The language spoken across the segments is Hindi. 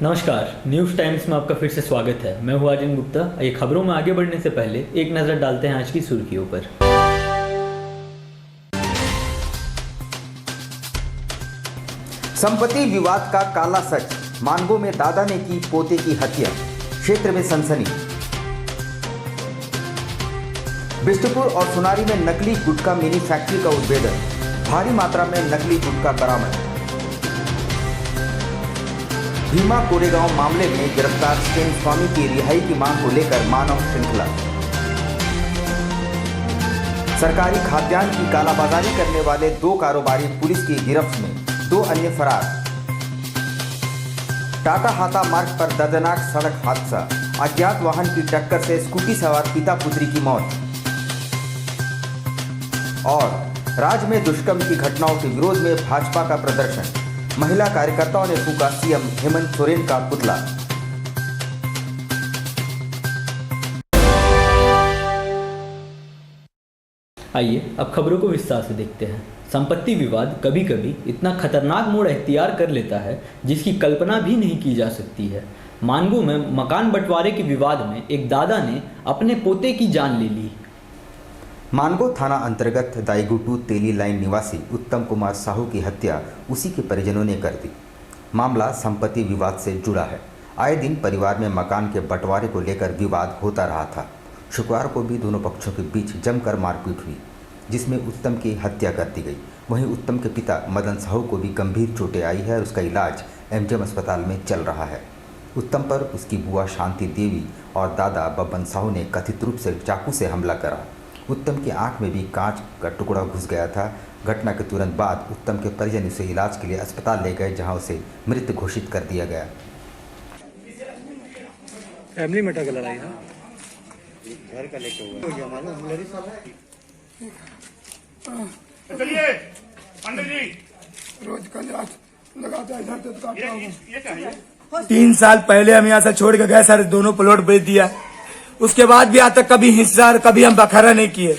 नमस्कार, न्यूज़ टाइम्स में आपका फिर से स्वागत है। मैं हूँ आर्यन गुप्ता। ये खबरों में आगे बढ़ने से पहले एक नज़र डालते हैं आज की सुर्खियों पर। संपत्ति विवाद का काला सच, मानगो में दादा ने की पोते की हत्या, क्षेत्र में सनसनी। बिष्टुपुर और सुनारी में नकली गुटखा मिनी फैक्ट्री का उद्भेदन, भारी मात्रा में नकली गुटखा बरामद। भीमा कोरेगांव मामले में गिरफ्तार स्टेन स्वामी की रिहाई की मांग को लेकर मानव श्रृंखला। सरकारी खाद्यान्न की कालाबाजारी करने वाले 2 कारोबारी पुलिस की गिरफ्त में, 2 अन्य फरार। टाटा हाता मार्ग पर दर्दनाक सड़क हादसा, अज्ञात वाहन की टक्कर से स्कूटी सवार पिता पुत्री की मौत। और राज्य में दुष्कर्म की घटनाओं के विरोध में भाजपा का प्रदर्शन, महिला कार्यकर्ताओं ने फूंका सीएम हेमंत सोरेन का पुतला। आइए अब खबरों को विस्तार से देखते हैं। संपत्ति विवाद कभी कभी इतना खतरनाक मोड़ इख्तियार कर लेता है जिसकी कल्पना भी नहीं की जा सकती है। मानगो में मकान बंटवारे के विवाद में एक दादा ने अपने पोते की जान ले ली। मानगो थाना अंतर्गत दाईगुटू तेली लाइन निवासी उत्तम कुमार साहू की हत्या उसी के परिजनों ने कर दी। मामला संपत्ति विवाद से जुड़ा है। आए दिन परिवार में मकान के बंटवारे को लेकर विवाद होता रहा था। शुक्रवार को भी दोनों पक्षों के बीच जमकर मारपीट हुई, जिसमें उत्तम की हत्या कर दी गई। वहीं उत्तम के पिता मदन साहू को भी गंभीर चोटें आई है और उसका इलाज एमजीएम अस्पताल में चल रहा है। उत्तम पर उसकी बुआ शांति देवी और दादा बब्बन साहू ने कथित रूप से चाकू से हमला करा। उत्तम की आंख में भी कांच का टुकड़ा घुस गया था। घटना के तुरंत बाद उत्तम के परिजन उसे इलाज के लिए अस्पताल ले गए, जहां उसे मृत घोषित कर दिया गया। फैमिली मैटर का लड़ाई है, घर का लेके हुआ चलिए पंडित जी, रोज का लगाता है इधर तो ये क्या है? 3 साल पहले हम यहाँ से छोड़ के गए सर, दोनों प्लॉट बेच दिया। उसके बाद भी आज तक कभी हिस्सा और कभी हम बखरा नहीं किए।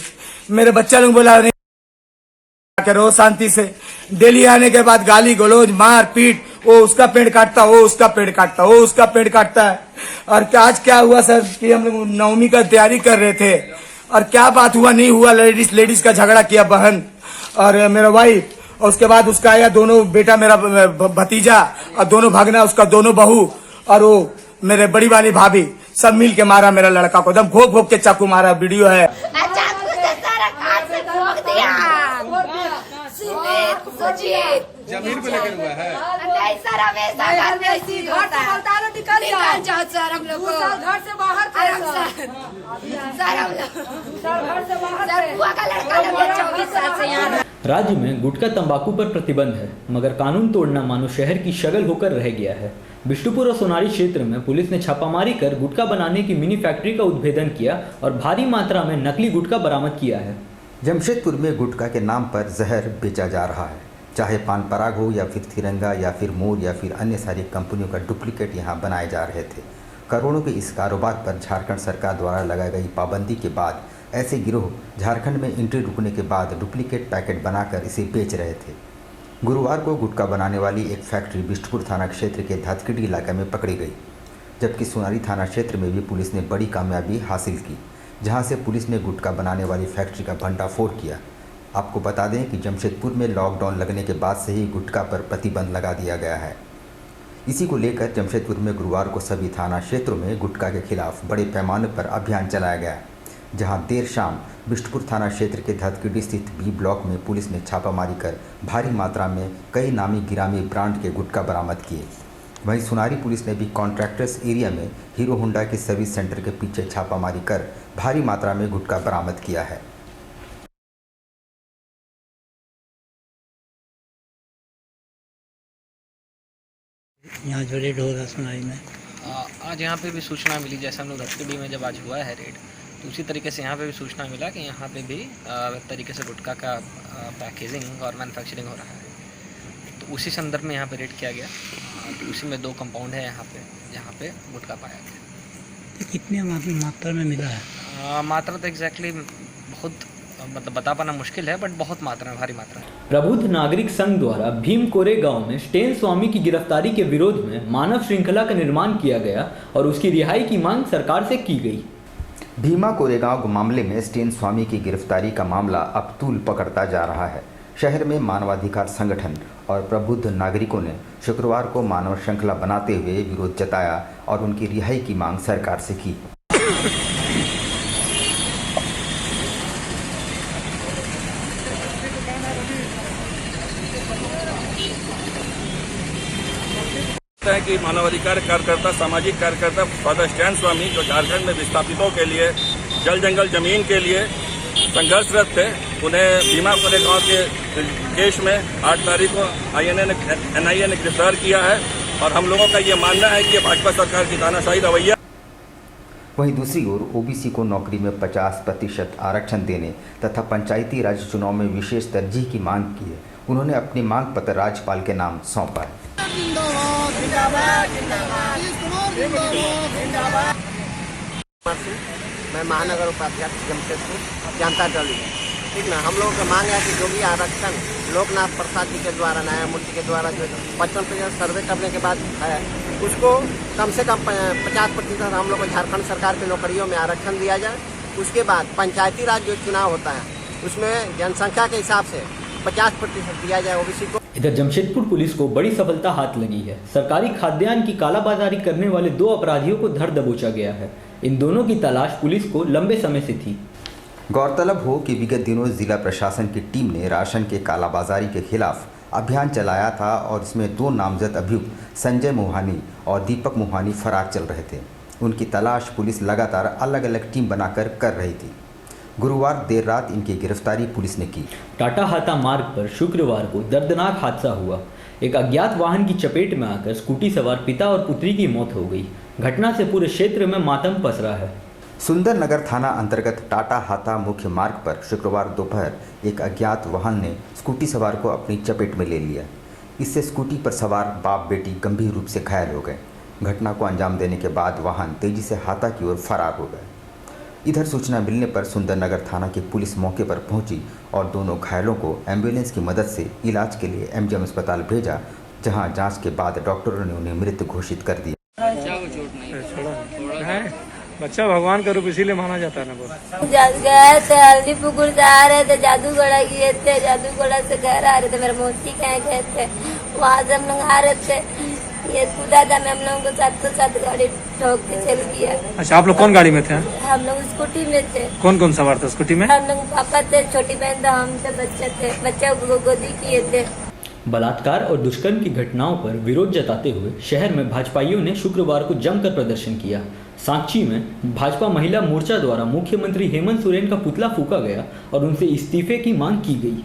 मेरे बच्चा लोग बोला नहीं करो शांति से। डेली आने के बाद गाली गलौज मार पीट, वो उसका पेड़ काटता, वो उसका पेड़ काटता, वो उसका पेड़ काटता है। और आज क्या हुआ सर कि हम लोग नवमी का तैयारी कर रहे थे और क्या बात हुआ नहीं हुआ, लेडीज का झगड़ा किया बहन और मेरा वाइफ, और उसके बाद उसका आया दोनों बेटा मेरा भतीजा और दोनों भागना उसका दोनों बहू और वो मेरे बड़ी वाली भाभी, सब मिल के मारा मेरा लड़का को, एकदम घोक घोक के चाकू मारा। वीडियो है। चाकू से सारा कान से ठोक दिया। जमीन पे लगे हुआ है। नहीं सर, हमेशा घर में ऐसी होता है। निकल जाओ सर, हम लोग घर से बाहर सर, हम लोग घर से बाहर सर, बुआ का लड़का 24 साल से यहाँ। राज्य में गुटखा तंबाकू पर प्रतिबंध है, मगर कानून तोड़ना मानो शहर की शगल होकर रह गया है। बिष्टुपुर और सोनारी क्षेत्र में पुलिस ने छापामारी कर गुटखा बनाने की मिनी फैक्ट्री का उद्भेदन किया और भारी मात्रा में नकली गुटखा बरामद किया है। जमशेदपुर में गुटखा के नाम पर जहर बेचा जा रहा है। चाहे पान पराग हो या फिर तिरंगा या फिर मोर या फिर अन्य सारी कंपनियों का डुप्लीकेट यहाँ बनाए जा रहे थे। करोड़ों के इस कारोबार पर झारखंड सरकार द्वारा लगाई गई पाबंदी के बाद ऐसे गिरोह झारखंड में एंट्री रुकने के बाद डुप्लीकेट पैकेट बनाकर इसे बेच रहे थे। गुरुवार को गुटखा बनाने वाली एक फैक्ट्री बिष्टुपुर थाना क्षेत्र के धतकिडी इलाके में पकड़ी गई, जबकि सोनारी थाना क्षेत्र में भी पुलिस ने बड़ी कामयाबी हासिल की, जहां से पुलिस ने गुटखा बनाने वाली फैक्ट्री का भंडाफोड़ किया। आपको बता दें कि जमशेदपुर में लॉकडाउन लगने के बाद से ही गुटखा पर प्रतिबंध लगा दिया गया है। इसी को लेकर जमशेदपुर में गुरुवार को सभी थाना क्षेत्रों में गुटखा के खिलाफ बड़े पैमाने पर अभियान चलाया गया, जहां देर शाम बिष्टुपुर थाना क्षेत्र के धतकिडी स्थित बी ब्लॉक में पुलिस ने छापामारी कर भारी मात्रा में कई नामी गिरामी ब्रांड के गुटखा बरामद किए। वहीं सुनारी पुलिस ने भी कॉन्ट्रैक्टर्स एरिया में हीरो होंडा के सर्विस सेंटर के पीछे छापामारी कर भारी मात्रा में गुटखा बरामद किया है। यहाँ जो रेड हो रहा सुनाई में, आज यहाँ पे भी सूचना मिली, जैसे हम लोग धतकिडी में जब आज हुआ है रेड, तो उसी तरीके से यहाँ पे भी सूचना मिला कि यहाँ पे भी तरीके से गुटखा का पैकेजिंग और मैन्युफैक्चरिंग हो रहा है। तो उसी संदर्भ में यहाँ पे रेड किया गया। तो उसी में 2 कंपाउंड है यहाँ पे, जहाँ पे गुटखा पाया गया। तो कितने मात्रा में मिला है? मात्रा तो एग्जैक्टली बहुत मतलब बता पाना मुश्किल है, बट बहुत मात्रा में, भारी मात्रा में। प्रबुद्ध नागरिक संघ द्वारा भीम कोरे गांव में स्टेन स्वामी की गिरफ्तारी के विरोध में मानव श्रृंखला का निर्माण किया गया और उसकी रिहाई की मांग सरकार से की गई। भीमा कोरेगांव मामले में स्टेन स्वामी की गिरफ्तारी का मामला अब तूल पकड़ता जा रहा है। शहर में मानवाधिकार संगठन और प्रबुद्ध नागरिकों ने शुक्रवार को मानव श्रृंखला बनाते हुए विरोध जताया और उनकी रिहाई की मांग सरकार से की। है कि मानवाधिकार कार्यकर्ता, सामाजिक कार्यकर्ता फादर स्टैन स्वामी जो झारखंड में विस्थापितों के लिए जल जंगल जमीन के लिए संघर्षरत थे, उन्हें भीमा कोरेगांव के केस में 8 तारीख को NIA ने गिरफ्तार किया है और हम लोगों का ये मानना है कि भाजपा सरकार की तानाशाही रवैया। वहीं दूसरी ओर ओबीसी को नौकरी में 50% आरक्षण देने तथा पंचायती राज चुनाव में विशेष तरजीह की मांग की है। उन्होंने अपनी मांग पत्र राज्यपाल के नाम सौंपा है। मैं महानगर उपाध्यक्ष जमशेदपुर जनता दल, ठीक ना। हम लोगों की मांग है कि जो भी आरक्षण लोकनाथ प्रसाद जी के द्वारा, न्यायमूर्ति के द्वारा जो 55% सर्वे करने के बाद है, उसको कम से कम 50% हम लोग को झारखंड सरकार की नौकरियों में आरक्षण दिया जाए। उसके बाद पंचायती राज जो चुनाव होता है उसमें जनसंख्या के हिसाब से 50% दिया जाए ओबीसी को। इधर जमशेदपुर पुलिस को बड़ी सफलता हाथ लगी है। सरकारी खाद्यान्न की कालाबाजारी करने वाले 2 अपराधियों को धर दबोचा गया है। इन दोनों की तलाश पुलिस को लंबे समय से थी। गौरतलब हो कि विगत दिनों जिला प्रशासन की टीम ने राशन के कालाबाजारी के खिलाफ अभियान चलाया था और इसमें 2 नामजद अभियुक्त संजय मोहानी और दीपक मोहानी फरार चल रहे थे। उनकी तलाश पुलिस लगातार अलग अलग टीम बनाकर कर रही थी। गुरुवार देर रात इनकी गिरफ्तारी पुलिस ने की। टाटा हाता मार्ग पर शुक्रवार को दर्दनाक हादसा हुआ। एक अज्ञात वाहन की चपेट में आकर स्कूटी सवार पिता और पुत्री की मौत हो गई। घटना से पूरे क्षेत्र में मातम पसरा है। सुंदर नगर थाना अंतर्गत टाटा हाता मुख्य मार्ग पर शुक्रवार दोपहर एक अज्ञात वाहन ने स्कूटी सवार को अपनी चपेट में ले लिया। इससे स्कूटी पर सवार बाप बेटी गंभीर रूप से घायल हो गए। घटना को अंजाम देने के बाद वाहन तेजी से हाता की ओर फरार हो गए। इधर सूचना मिलने पर सुंदरनगर थाना की पुलिस मौके पर पहुंची और दोनों घायलों को एम्बुलेंस की मदद से इलाज के लिए MGM अस्पताल भेजा, जहां जांच के बाद डॉक्टरों ने उन्हें मृत घोषित कर दिया। बच्चा भगवान का रूप इसीलिए माना जाता है ना। वो गए थे हल्दी पुकुर से आ रहे थे, जादूगढ़ा किए थे, जादूगढ़ा से घर आ रहे थे, मेरे मोती कहे गए थे, वहाँ से हम लोग आ रहे थे, ये कूदा था, मैं हम लोगों को साथ गाड़ी ठोक के चल गया। अच्छा, आप लोग कौन गाड़ी में थे? हम लोग स्कूटी में थे। कौन कौन सवार था स्कूटी में? हम लोग पापा थे, छोटी बहन था, हम थे, बच्चे थे, बच्चे को गोदी किए थे। बलात्कार और दुष्कर्म की घटनाओं पर विरोध जताते हुए शहर में भाजपाइयों ने शुक्रवार को जमकर प्रदर्शन किया। सांची में भाजपा महिला मोर्चा द्वारा मुख्यमंत्री हेमंत सोरेन का पुतला फूंका गया और उनसे इस्तीफे की मांग की गई।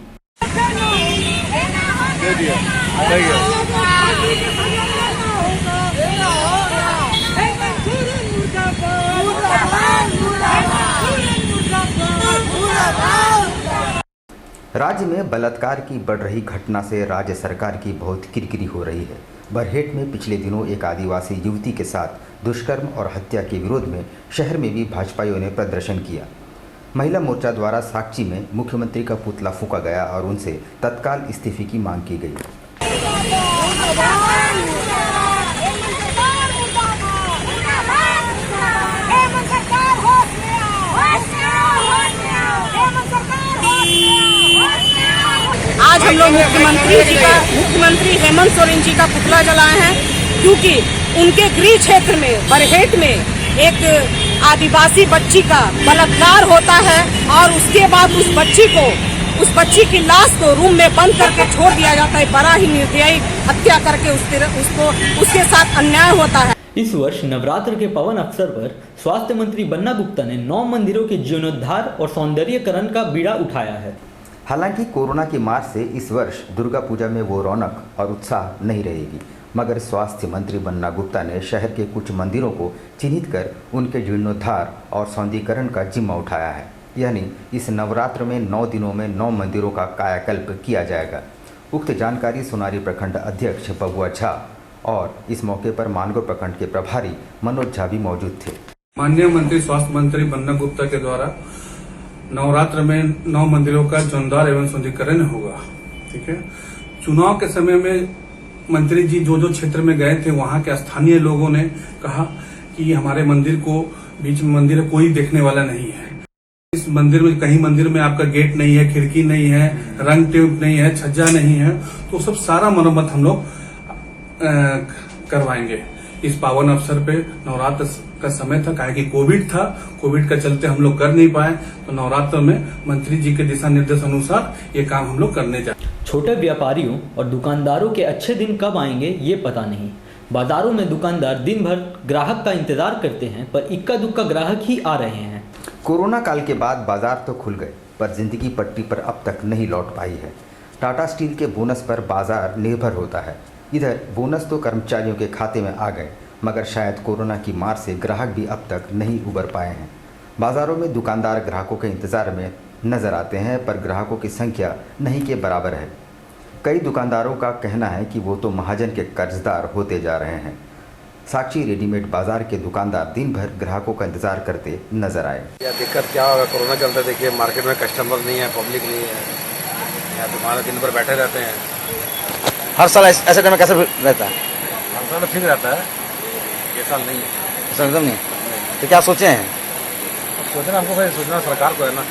राज्य में बलात्कार की बढ़ रही घटना से राज्य सरकार की बहुत किरकिरी हो रही है। बरहेट में पिछले दिनों एक आदिवासी युवती के साथ दुष्कर्म और हत्या के विरोध में शहर में भी भाजपाइयों ने प्रदर्शन किया। महिला मोर्चा द्वारा साक्षी में मुख्यमंत्री का पुतला फूंका गया और उनसे तत्काल इस्तीफे की मांग की गई। आज हम लोग मुख्यमंत्री हेमंत सोरेन जी का पुतला जलाए हैं, क्योंकि उनके गृह क्षेत्र में बरहेट में एक आदिवासी बच्ची का बलात्कार होता है और उसके बाद उस बच्ची की लाश को रूम में बंद करके छोड़ दिया जाता है। बड़ा ही निर्दयी हत्या करके उसके साथ अन्याय होता है। इस वर्ष नवरात्र के पावन अवसर पर स्वास्थ्य मंत्री बन्ना गुप्ता ने 9 मंदिरों के जीर्णोद्धार और सौंदर्यीकरण का बीड़ा उठाया है। हालांकि कोरोना की मार से इस वर्ष दुर्गा पूजा में वो रौनक और उत्साह नहीं रहेगी, मगर स्वास्थ्य मंत्री बन्ना गुप्ता ने शहर के कुछ मंदिरों को चिन्हित कर उनके जीर्णोद्धार और सौंदर्यीकरण का जिम्मा उठाया है। यानी इस नवरात्र में 9 दिनों में 9 मंदिरों का कायाकल्प किया जाएगा। उक्त जानकारी सोनारी प्रखंड अध्यक्ष बबुआ झा और इस मौके पर मानगढ़ प्रखंड के प्रभारी मनोज झा भी मौजूद थे। माननीय मंत्री स्वास्थ्य मंत्री बन्ना गुप्ता के द्वारा नवरात्र में 9 मंदिरों का जीर्णोद्धार एवं सौंदर्यीकरण होगा। ठीक है। चुनाव के समय में मंत्री जी जो जो क्षेत्र में गए थे, वहां के स्थानीय लोगों ने कहा कि हमारे मंदिर को बीच में मंदिर है, कोई देखने वाला नहीं है। इस मंदिर में कहीं मंदिर में आपका गेट नहीं है, खिड़की नहीं है, रंग ट्यूब नहीं है, छज्जा नहीं है, तो सब सारा मरम्मत हम लोग करवाएंगे। इस पावन अवसर पे नवरात्र का समय था, काहे कि कोविड था, कोविड का चलते हम लोग कर नहीं पाए, तो नवरात्र में मंत्री जी के दिशा निर्देश अनुसार ये काम हम लोग करने जा। छोटे व्यापारियों और दुकानदारों के अच्छे दिन कब आएंगे ये पता नहीं। बाजारों में दुकानदार दिन भर ग्राहक का इंतजार करते हैं, पर इक्का दुक्का ग्राहक ही आ रहे हैं। कोरोना काल के बाद बाजार तो खुल गए, पर जिंदगी पटरी पर अब तक नहीं लौट पाई है। टाटा स्टील के बोनस पर बाजार निर्भर होता है। इधर बोनस तो कर्मचारियों के खाते में आ गए, मगर शायद कोरोना की मार से ग्राहक भी अब तक नहीं उबर पाए हैं। बाज़ारों में दुकानदार ग्राहकों के इंतज़ार में नज़र आते हैं, पर ग्राहकों की संख्या नहीं के बराबर है। कई दुकानदारों का कहना है कि वो तो महाजन के कर्जदार होते जा रहे हैं। साक्षी रेडीमेड बाजार के दुकानदार दिन भर ग्राहकों का इंतजार करते नजर आए। या दिक्कत क्या होगा, कोरोना चलता है, देखिए मार्केट में कस्टमर नहीं है, पब्लिक नहीं है, यहाँ दुकान दिन भर बैठे रहते हैं। हर साल ऐसे टाइम में कैसे रहता है? हर साल ठीक रहता है, ये साल नहीं है। ऐसा एकदम नहीं। तो क्या सोचे हैं? सोचना हमको भाई, सोचना सरकार को है ना।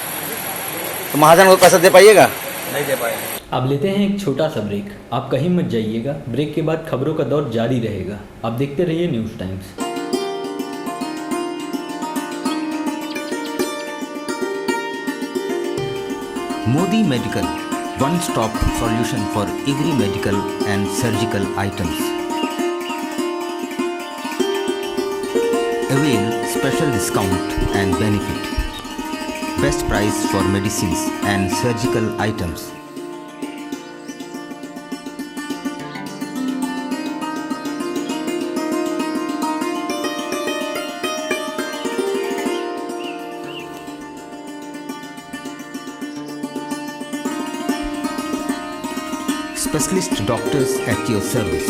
तो महाजन को पैसा दे पाइएगा? नहीं दे पाएंगे। अब लेते हैं एक छोटा सा ब्रेक। आप कहीं मत जाइएगा, ब्रेक के बाद खबरों का दौर जारी रहेगा। आप देखते रहिए news times. Modi medical, one stop solution for every medical and surgical items. Avail special discount and benefit. Best price for medicines and surgical items. Specialist doctors at your service.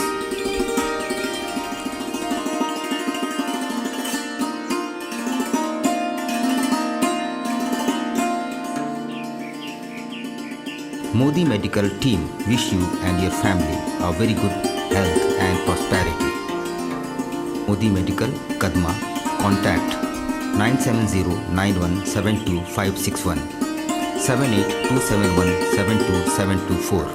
Modi Medical team wish you and your family a very good health and prosperity. Modi Medical, Kadma. Contact 9709172561 7827172724.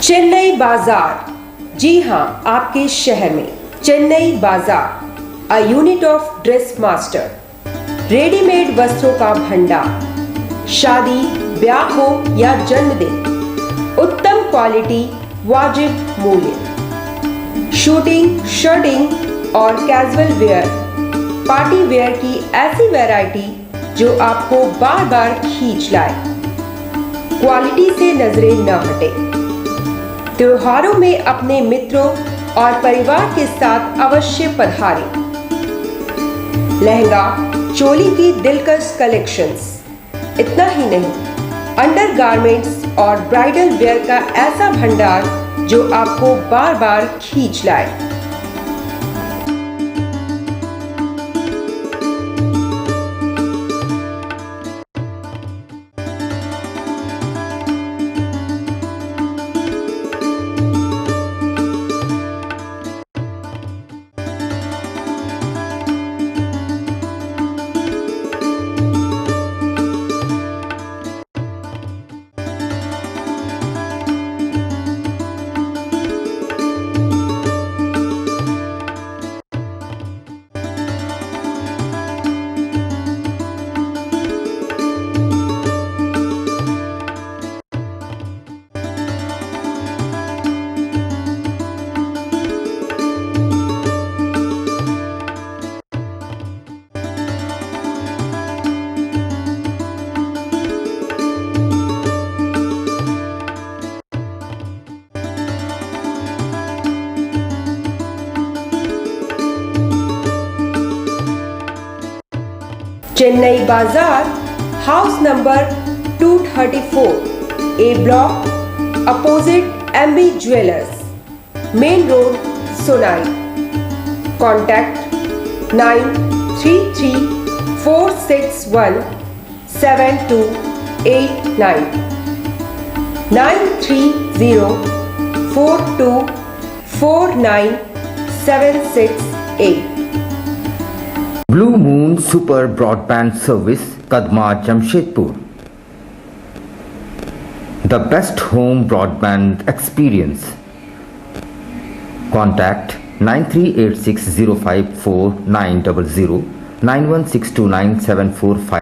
Chennai बाजार, जी हां, आपके शहर में चेन्नई बाजार, a unit of dress master, readymade वस्त्रों का भंडार। शादी, ब्याह हो या जन्मदिन, उत्तम क्वालिटी, वाजिब मूल्य। शूटिंग, शर्टिंग और कैजुअल वेयर, पार्टी वेयर की ऐसी वैरायटी जो आपको बार बार खींच लाए। क्वालिटी से नजरें न हटे। त्योहारों में अपने मित्रों और परिवार के साथ अवश्य पधारें। लहंगा, चोली की दिलकश कलेक्शंस। इतना ही नहीं, अंडरगारमेंट्स और ब्राइडल वेयर का ऐसा भंडार जो आपको बार बार खींच लाए। चेन्नई बाजार, house number 234, A block, opposite MB Jewelers, Main Road, Sonai. Contact 933-461-7289, 930-4249-768. Blue moon super broadband service, Kadma, Jamshedpur. The best home broadband experience. Contact 9386054900, 916297455.